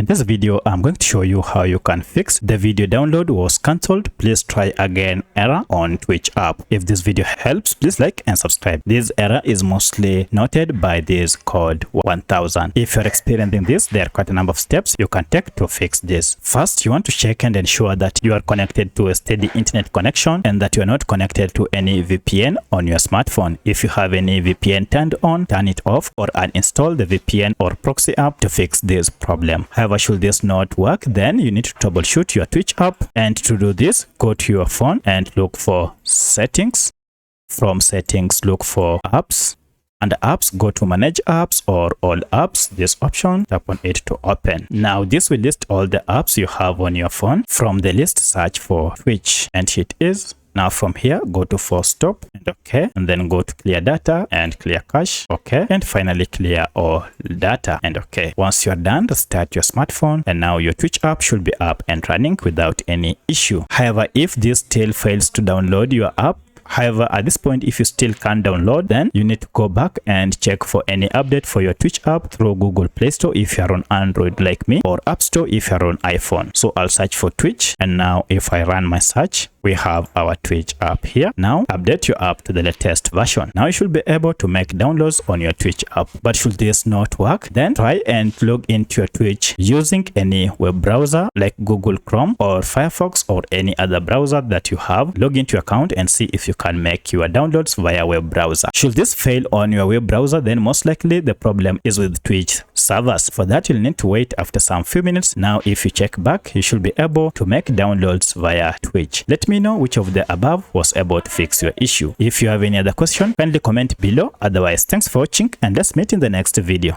this video, I'm going to show you how you can fix the video download was cancelled. Please try again error on Twitch app. If this video helps, please like and subscribe. This error is mostly noted by this code 1000. If you're experiencing this, there are quite a number of steps you can take to fix this. First, you want to check and ensure that you are connected to a steady internet connection and that you are not connected to any VPN on your smartphone. If you have any VPN turned on, turn it off or uninstall the VPN or proxy app to fix this problem. However, should this not work, then you need to troubleshoot your Twitch app. And to do this, go to your phone and look for settings. From settings, look for apps. Under apps, go to manage apps or all apps. This option, tap on it to open. Now this will list all the apps you have on your phone. From the list, search for Twitch and hit is. Now from here, go to force stop and okay, and then go to clear data and clear cache, okay, and finally clear all data and okay. Once you're done, restart your smartphone and now your Twitch app should be up and running without any issue. However, if this still fails to download your app, at this point, if you still can't download, then you need to go back and check for any update for your Twitch app through Google Play Store if you're on Android like me, or App Store if you're on iPhone. So I'll search for Twitch, and now if I run my search, we have our Twitch app here. Now update your app to the latest version. Now you should be able to make downloads on your Twitch app. But should this not work, then try and log into your Twitch using any web browser like Google Chrome or Firefox or any other browser that you have. Log into your account and see if you can make your downloads via web browser. Should this fail on your web browser, then most likely the problem is with Twitch servers. For that, you'll need to wait after some few minutes. Now if you check back, you should be able to make downloads via Twitch. Let me know which of the above was able to fix your issue. If you have any other question, kindly comment below. Otherwise, thanks for watching and let's meet in the next video.